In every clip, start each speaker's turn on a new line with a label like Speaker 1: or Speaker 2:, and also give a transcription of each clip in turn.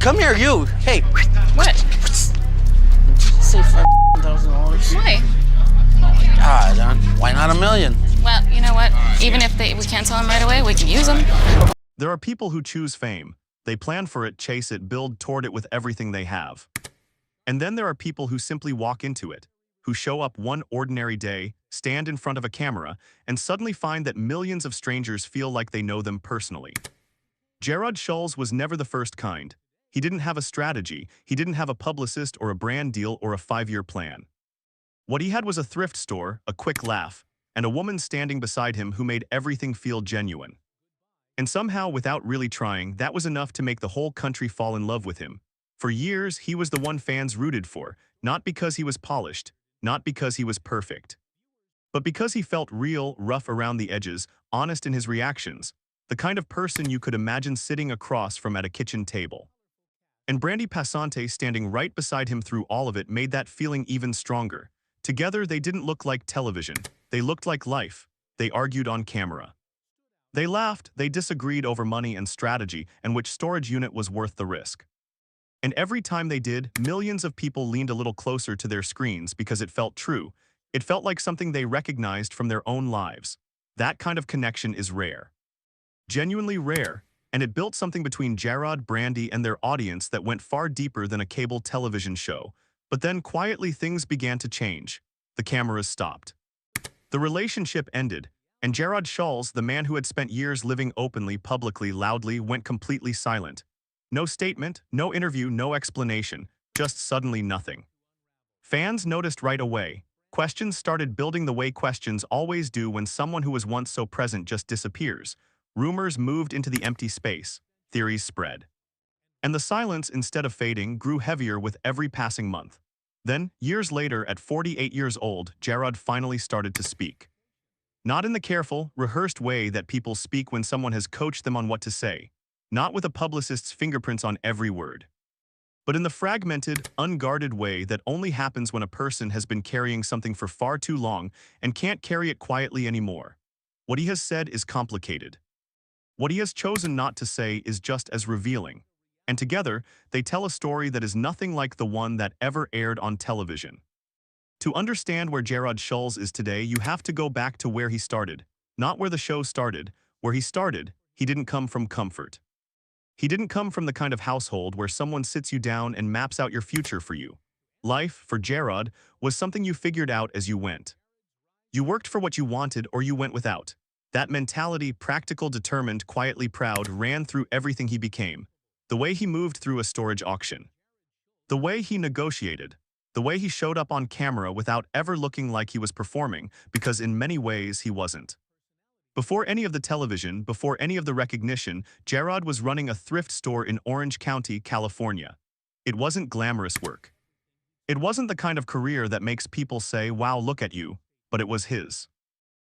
Speaker 1: come here, you. Hey.
Speaker 2: What?
Speaker 1: Say $5,000.
Speaker 2: Why?
Speaker 1: God, why not $1 million?
Speaker 2: Well, you know what? Even if we can't sell them right away, we can use them.
Speaker 3: There are people who choose fame. They plan for it, chase it, build toward it with everything they have. And then there are people who simply walk into it, who show up one ordinary day, stand in front of a camera, and suddenly find that millions of strangers feel like they know them personally. Jarrod Schulz was never the first kind. He didn't have a strategy, he didn't have a publicist or a brand deal or a 5-year plan. What he had was a thrift store, a quick laugh, and a woman standing beside him who made everything feel genuine. And somehow, without really trying, that was enough to make the whole country fall in love with him. For years, he was the one fans rooted for, not because he was polished, not because he was perfect, but because he felt real, rough around the edges, honest in his reactions, the kind of person you could imagine sitting across from at a kitchen table. And Brandy Passante standing right beside him through all of it made that feeling even stronger. Together, they didn't look like television. They looked like life. They argued on camera. They laughed, they disagreed over money and strategy and which storage unit was worth the risk. And every time they did, millions of people leaned a little closer to their screens because it felt true. It felt like something they recognized from their own lives. That kind of connection is rare. Genuinely rare, and it built something between Jarrod, Brandy, and their audience that went far deeper than a cable television show. But then quietly things began to change. The cameras stopped. The relationship ended, and Jarrod Schulz, the man who had spent years living openly, publicly, loudly, went completely silent. No statement, no interview, no explanation, just suddenly nothing. Fans noticed right away. Questions started building the way questions always do when someone who was once so present just disappears. Rumors moved into the empty space. Theories spread. And the silence, instead of fading, grew heavier with every passing month. Then, years later, at 48 years old, Jarrod finally started to speak. Not in the careful, rehearsed way that people speak when someone has coached them on what to say. Not with a publicist's fingerprints on every word. But in the fragmented, unguarded way that only happens when a person has been carrying something for far too long and can't carry it quietly anymore. What he has said is complicated. What he has chosen not to say is just as revealing. And together, they tell a story that is nothing like the one that ever aired on television. To understand where Jarrod Schulz is today, you have to go back to where he started. Not where the show started. Where he started, he didn't come from comfort. He didn't come from the kind of household where someone sits you down and maps out your future for you. Life, for Jarrod, was something you figured out as you went. You worked for what you wanted or you went without. That mentality, practical, determined, quietly proud, ran through everything he became. The way he moved through a storage auction. The way he negotiated. The way he showed up on camera without ever looking like he was performing, because in many ways he wasn't. Before any of the television, before any of the recognition, Jarrod was running a thrift store in Orange County, California. It wasn't glamorous work. It wasn't the kind of career that makes people say, "Wow, look at you," but it was his.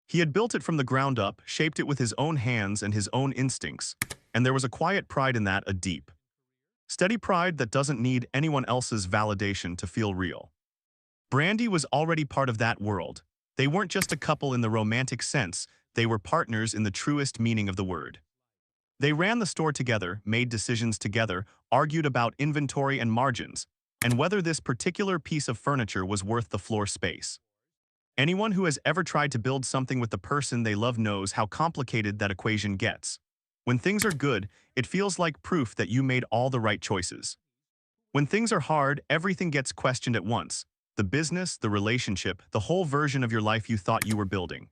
Speaker 3: He had built it from the ground up, shaped it with his own hands and his own instincts, and there was a quiet pride in that, a deep, steady pride that doesn't need anyone else's validation to feel real. Brandy was already part of that world. They weren't just a couple in the romantic sense, they were partners in the truest meaning of the word. They ran the store together, made decisions together, argued about inventory and margins, and whether this particular piece of furniture was worth the floor space. Anyone who has ever tried to build something with the person they love knows how complicated that equation gets. When things are good, it feels like proof that you made all the right choices. When things are hard, everything gets questioned at once. The business, the relationship, the whole version of your life you thought you were building.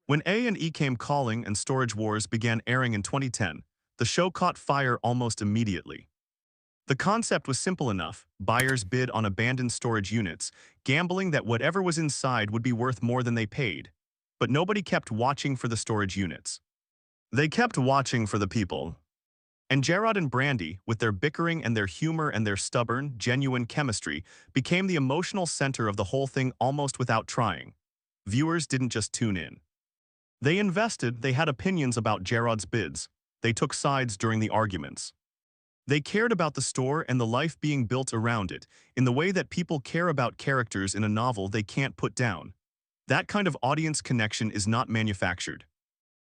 Speaker 3: When A&E came calling and Storage Wars began airing in 2010, the show caught fire almost immediately. The concept was simple enough. Buyers bid on abandoned storage units, gambling that whatever was inside would be worth more than they paid. But nobody kept watching for the storage units. They kept watching for the people. And Jarrod and Brandy, with their bickering and their humor and their stubborn, genuine chemistry, became the emotional center of the whole thing almost without trying. Viewers didn't just tune in. They invested, they had opinions about Jarrod's bids. They took sides during the arguments. They cared about the store and the life being built around it, in the way that people care about characters in a novel they can't put down. That kind of audience connection is not manufactured.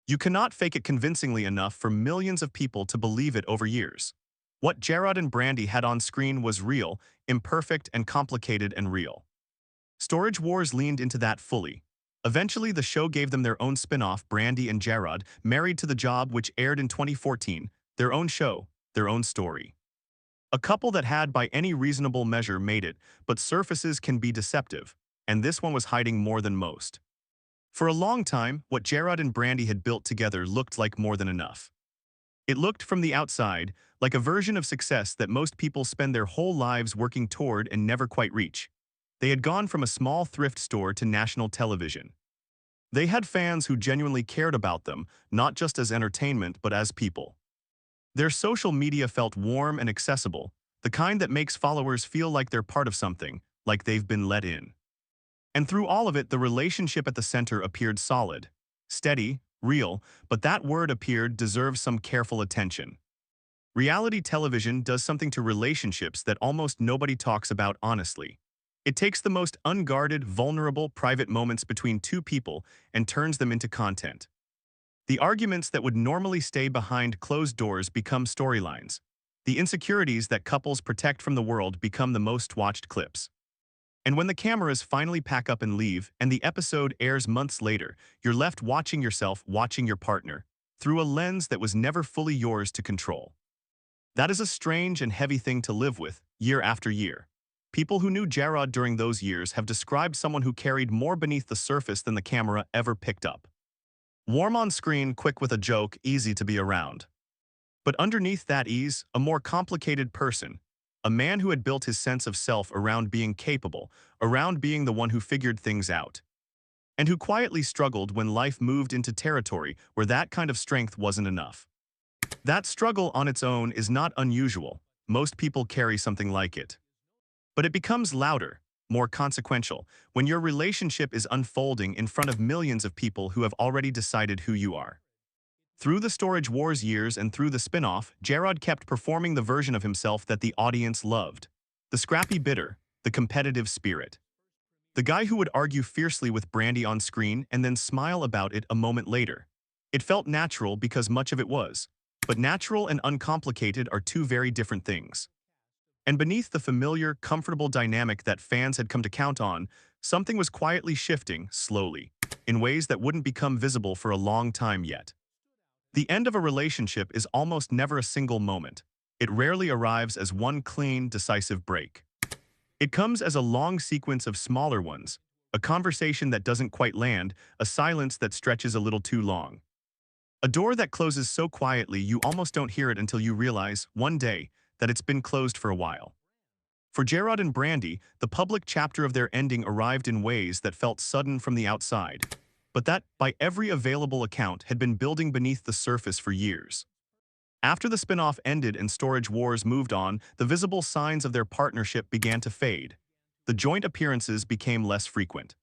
Speaker 3: You cannot fake it convincingly enough for millions of people to believe it over years. What Jarrod and Brandy had on screen was real, imperfect and complicated and real. Storage Wars leaned into that fully. Eventually, the show gave them their own spin-off, Brandy and Jarrod, Married to the Job, which aired in 2014, their own show, their own story. A couple that had by any reasonable measure made it, but surfaces can be deceptive, and this one was hiding more than most. For a long time, what Jarrod and Brandy had built together looked like more than enough. It looked from the outside like a version of success that most people spend their whole lives working toward and never quite reach. They had gone from a small thrift store to national television. They had fans who genuinely cared about them, not just as entertainment but as people. Their social media felt warm and accessible, the kind that makes followers feel like they're part of something, like they've been let in. And through all of it, the relationship at the center appeared solid, steady, real, but that word appeared deserves some careful attention. Reality television does something to relationships that almost nobody talks about honestly. It takes the most unguarded, vulnerable, private moments between two people and turns them into content. The arguments that would normally stay behind closed doors become storylines. The insecurities that couples protect from the world become the most watched clips. And when the cameras finally pack up and leave, and the episode airs months later, you're left watching yourself, watching your partner, through a lens that was never fully yours to control. That is a strange and heavy thing to live with, year after year. People who knew Jarrod during those years have described someone who carried more beneath the surface than the camera ever picked up. Warm on screen, quick with a joke, easy to be around. But underneath that ease, a more complicated person. A man who had built his sense of self around being capable, around being the one who figured things out. And who quietly struggled when life moved into territory where that kind of strength wasn't enough. That struggle on its own is not unusual. Most people carry something like it. But it becomes louder, more consequential, when your relationship is unfolding in front of millions of people who have already decided who you are. Through the Storage Wars years and through the spin-off, Jarrod kept performing the version of himself that the audience loved. The scrappy bitter, the competitive spirit. The guy who would argue fiercely with Brandy on screen and then smile about it a moment later. It felt natural because much of it was. But natural and uncomplicated are two very different things. And beneath the familiar, comfortable dynamic that fans had come to count on, something was quietly shifting, slowly, in ways that wouldn't become visible for a long time yet. The end of a relationship is almost never a single moment. It rarely arrives as one clean, decisive break. It comes as a long sequence of smaller ones, a conversation that doesn't quite land, a silence that stretches a little too long. A door that closes so quietly you almost don't hear it until you realize, one day, that it's been closed for a while. For Jarrod and Brandy, the public chapter of their ending arrived in ways that felt sudden from the outside, but that, by every available account, had been building beneath the surface for years. After the spin-off ended and Storage Wars moved on, the visible signs of their partnership began to fade. The joint appearances became less frequent.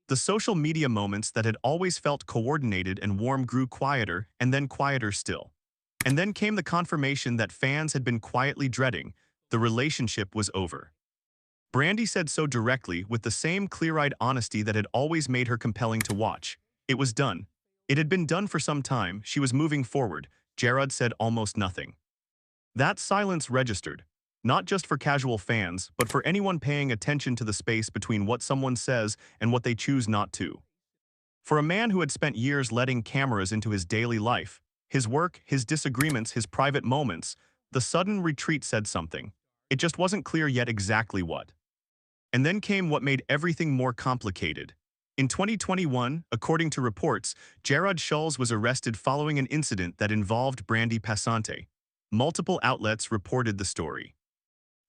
Speaker 3: The social media moments that had always felt coordinated and warm grew quieter and then quieter still. And then came the confirmation that fans had been quietly dreading: the relationship was over. Brandy said so directly, with the same clear-eyed honesty that had always made her compelling to watch. It was done. It had been done for some time, she was moving forward. Jarrod said almost nothing. That silence registered, not just for casual fans, but for anyone paying attention to the space between what someone says and what they choose not to. For a man who had spent years letting cameras into his daily life, his work, his disagreements, his private moments, the sudden retreat said something. It just wasn't clear yet exactly what. And then came what made everything more complicated. In 2021, according to reports, Jarrod Schulz was arrested following an incident that involved Brandy Passante. Multiple outlets reported the story.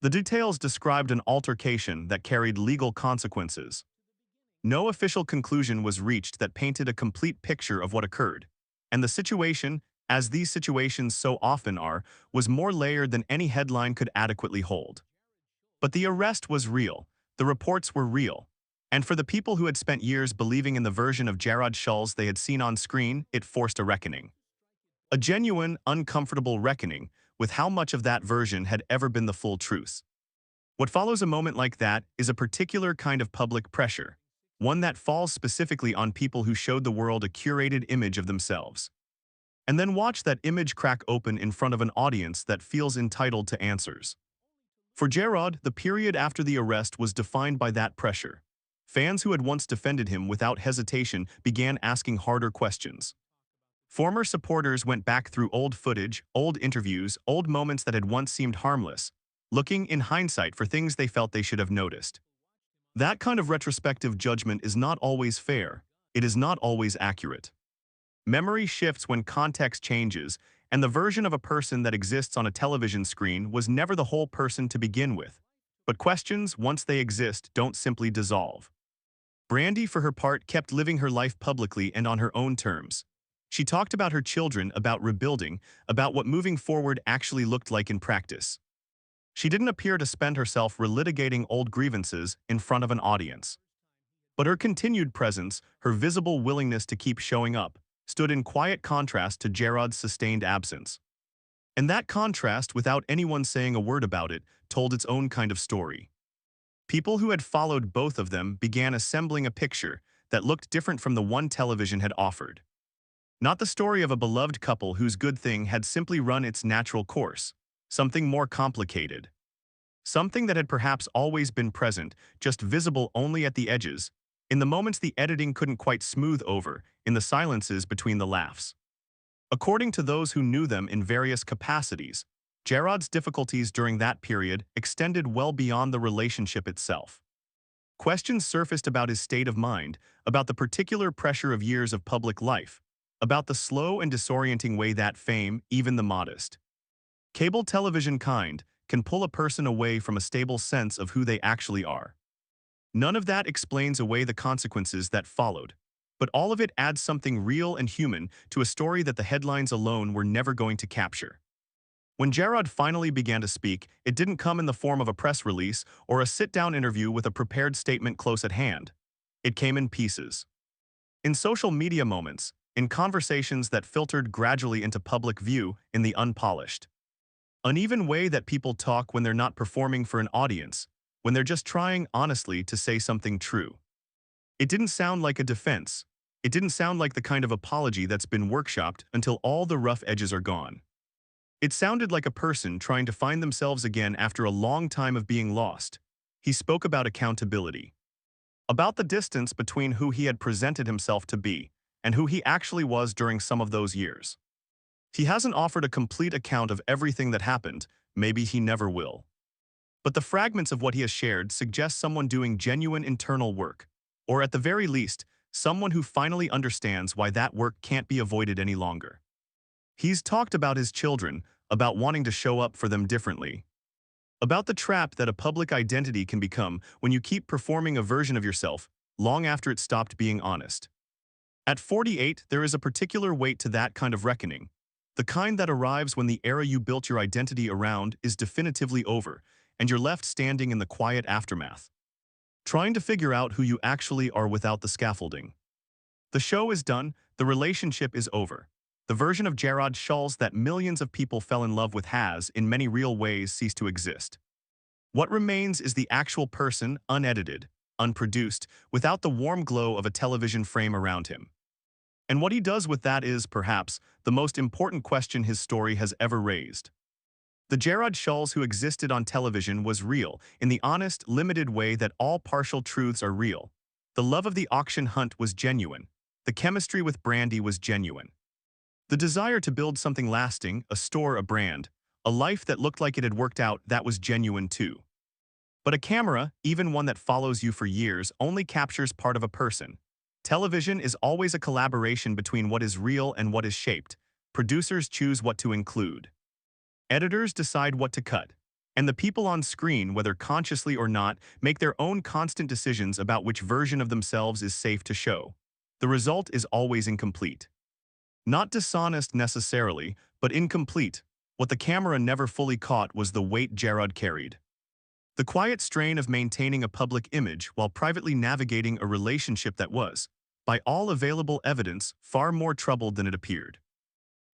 Speaker 3: The details described an altercation that carried legal consequences. No official conclusion was reached that painted a complete picture of what occurred. And the situation, as these situations so often are, was more layered than any headline could adequately hold. But the arrest was real. The reports were real. And for the people who had spent years believing in the version of Jarrod Schulz they had seen on screen, it forced a reckoning. A genuine, uncomfortable reckoning with how much of that version had ever been the full truth. What follows a moment like that is a particular kind of public pressure, one that falls specifically on people who showed the world a curated image of themselves. and then watch that image crack open in front of an audience that feels entitled to answers. For Jarrod, the period after the arrest was defined by that pressure. Fans who had once defended him without hesitation began asking harder questions. Former supporters went back through old footage, old interviews, old moments that had once seemed harmless, looking in hindsight for things they felt they should have noticed. That kind of retrospective judgment is not always fair. It is not always accurate. Memory shifts when context changes, and the version of a person that exists on a television screen was never the whole person to begin with. But questions, once they exist, don't simply dissolve. Brandy, for her part, kept living her life publicly and on her own terms. She talked about her children, about rebuilding, about what moving forward actually looked like in practice. She didn't appear to spend herself relitigating old grievances in front of an audience. But her continued presence, her visible willingness to keep showing up, stood in quiet contrast to Jarrod's sustained absence. And that contrast, without anyone saying a word about it, told its own kind of story. People who had followed both of them began assembling a picture that looked different from the one television had offered. Not the story of a beloved couple whose good thing had simply run its natural course, something more complicated. Something that had perhaps always been present, just visible only at the edges, in the moments the editing couldn't quite smooth over, in the silences between the laughs. According to those who knew them in various capacities, Jarrod's difficulties during that period extended well beyond the relationship itself. Questions surfaced about his state of mind, about the particular pressure of years of public life, about the slow and disorienting way that fame, even the modest, cable television kind, can pull a person away from a stable sense of who they actually are. None of that explains away the consequences that followed, but all of it adds something real and human to a story that the headlines alone were never going to capture. When Jarrod finally began to speak, it didn't come in the form of a press release or a sit-down interview with a prepared statement close at hand. It came in pieces. In social media moments, in conversations that filtered gradually into public view in the unpolished, uneven way that people talk when they're not performing for an audience, when they're just trying honestly to say something true. It didn't sound like a defense. It didn't sound like the kind of apology that's been workshopped until all the rough edges are gone. It sounded like a person trying to find themselves again after a long time of being lost. He spoke about accountability, about the distance between who he had presented himself to be and who he actually was during some of those years. He hasn't offered a complete account of everything that happened, maybe he never will. But the fragments of what he has shared suggest someone doing genuine internal work, or at the very least, someone who finally understands why that work can't be avoided any longer. He's talked about his children, about wanting to show up for them differently, about the trap that a public identity can become when you keep performing a version of yourself long after it stopped being honest. At 48, there is a particular weight to that kind of reckoning, the kind that arrives when the era you built your identity around is definitively over, and you're left standing in the quiet aftermath, trying to figure out who you actually are without the scaffolding. The show is done, the relationship is over. The version of Jarrod Schulz that millions of people fell in love with has, in many real ways, ceased to exist. What remains is the actual person, unedited, unproduced, without the warm glow of a television frame around him. And what he does with that is, perhaps, the most important question his story has ever raised. The Jarrod Schulz who existed on television was real, in the honest, limited way that all partial truths are real. The love of the auction hunt was genuine. The chemistry with Brandy was genuine. The desire to build something lasting, a store, a brand, a life that looked like it had worked out, that was genuine too. But a camera, even one that follows you for years, only captures part of a person. Television is always a collaboration between what is real and what is shaped. Producers choose what to include. Editors decide what to cut. And the people on screen, whether consciously or not, make their own constant decisions about which version of themselves is safe to show. The result is always incomplete. Not dishonest necessarily, but incomplete. What the camera never fully caught was the weight Jarrod carried. The quiet strain of maintaining a public image while privately navigating a relationship that was, by all available evidence, far more troubled than it appeared.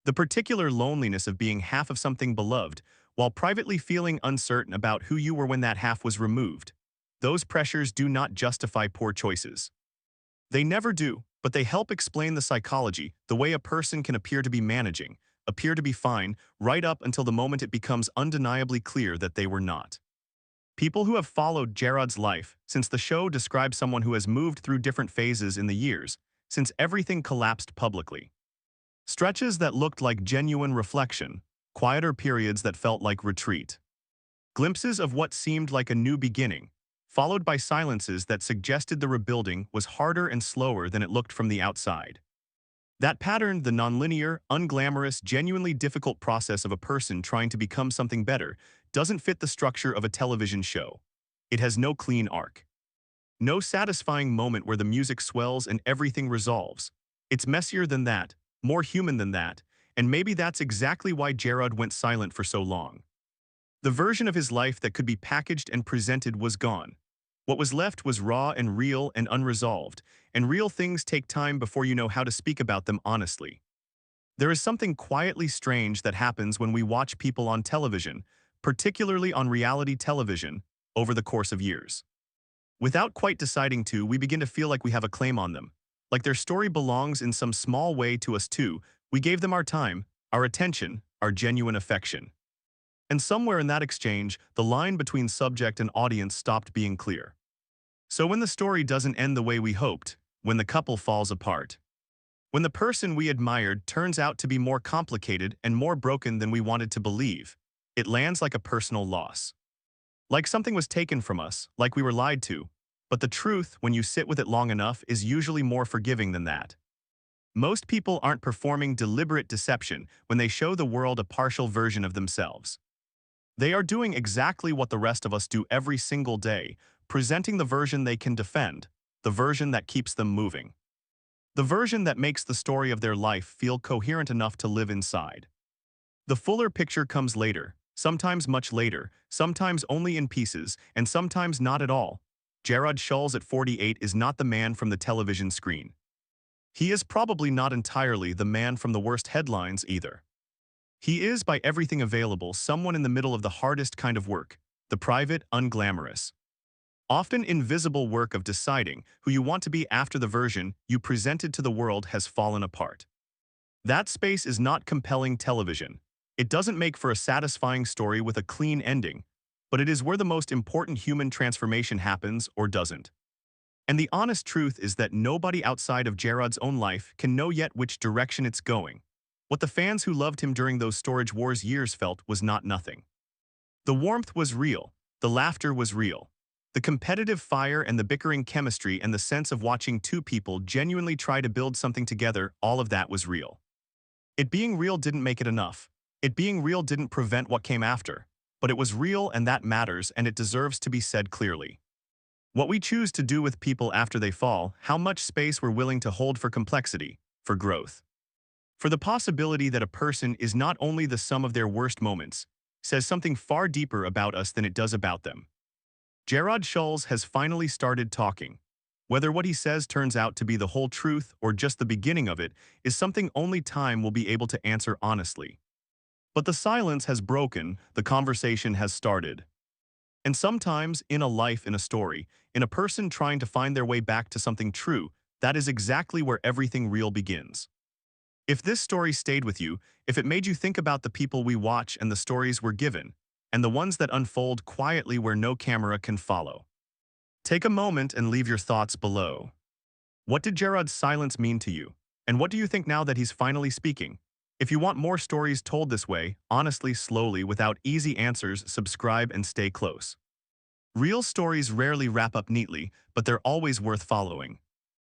Speaker 3: The particular loneliness of being half of something beloved while privately feeling uncertain about who you were when that half was removed. Those pressures do not justify poor choices. They never do. but they help explain the psychology, the way a person can appear to be managing, appear to be fine, right up until the moment it becomes undeniably clear that they were not. People who have followed Jarrod's life, since the show describes someone who has moved through different phases in the years, since everything collapsed publicly. Stretches that looked like genuine reflection, quieter periods that felt like retreat. Glimpses of what seemed like a new beginning, followed by silences that suggested the rebuilding was harder and slower than it looked from the outside. That pattern, the nonlinear, unglamorous, genuinely difficult process of a person trying to become something better, doesn't fit the structure of a television show. It has no clean arc. No satisfying moment where the music swells and everything resolves. It's messier than that, more human than that, and maybe that's exactly why Jarrod went silent for so long. The version of his life that could be packaged and presented was gone. What was left was raw and real and unresolved, and real things take time before you know how to speak about them honestly. There is something quietly strange that happens when we watch people on television, particularly on reality television, over the course of years. Without quite deciding to, we begin to feel like we have a claim on them. Like their story belongs in some small way to us too. We gave them our time, our attention, our genuine affection. And somewhere in that exchange, the line between subject and audience stopped being clear. So when the story doesn't end the way we hoped, when the couple falls apart, when the person we admired turns out to be more complicated and more broken than we wanted to believe, it lands like a personal loss. Like something was taken from us, like we were lied to. But the truth, when you sit with it long enough, is usually more forgiving than that. Most people aren't performing deliberate deception when they show the world a partial version of themselves. They are doing exactly what the rest of us do every single day, presenting the version they can defend, the version that keeps them moving. The version that makes the story of their life feel coherent enough to live inside. The fuller picture comes later, sometimes much later, sometimes only in pieces, and sometimes not at all. Jarrod Schulz at 48 is not the man from the television screen. He is probably not entirely the man from the worst headlines either. He is, by everything available, someone in the middle of the hardest kind of work, the private, unglamorous, often invisible work of deciding who you want to be after the version you presented to the world has fallen apart. That space is not compelling television. It doesn't make for a satisfying story with a clean ending, but it is where the most important human transformation happens or doesn't. And the honest truth is that nobody outside of Jarrod's own life can know yet which direction it's going. What the fans who loved him during those Storage Wars years felt was not nothing. The warmth was real, the laughter was real. The competitive fire and the bickering chemistry and the sense of watching two people genuinely try to build something together, all of that was real. It being real didn't make it enough. It being real didn't prevent what came after. But it was real, and that matters, and it deserves to be said clearly. What we choose to do with people after they fall, how much space we're willing to hold for complexity, for growth. For the possibility that a person is not only the sum of their worst moments, says something far deeper about us than it does about them. Jarrod Schulz has finally started talking. Whether what he says turns out to be the whole truth or just the beginning of it is something only time will be able to answer honestly. But the silence has broken, the conversation has started. And sometimes, in a life, in a story, in a person trying to find their way back to something true, that is exactly where everything real begins. If this story stayed with you, if it made you think about the people we watch and the stories we're given, and the ones that unfold quietly where no camera can follow, take a moment and leave your thoughts below. What did Jarrod's silence mean to you? And what do you think now that he's finally speaking? If you want more stories told this way, honestly, slowly, without easy answers, subscribe and stay close. Real stories rarely wrap up neatly, but they're always worth following.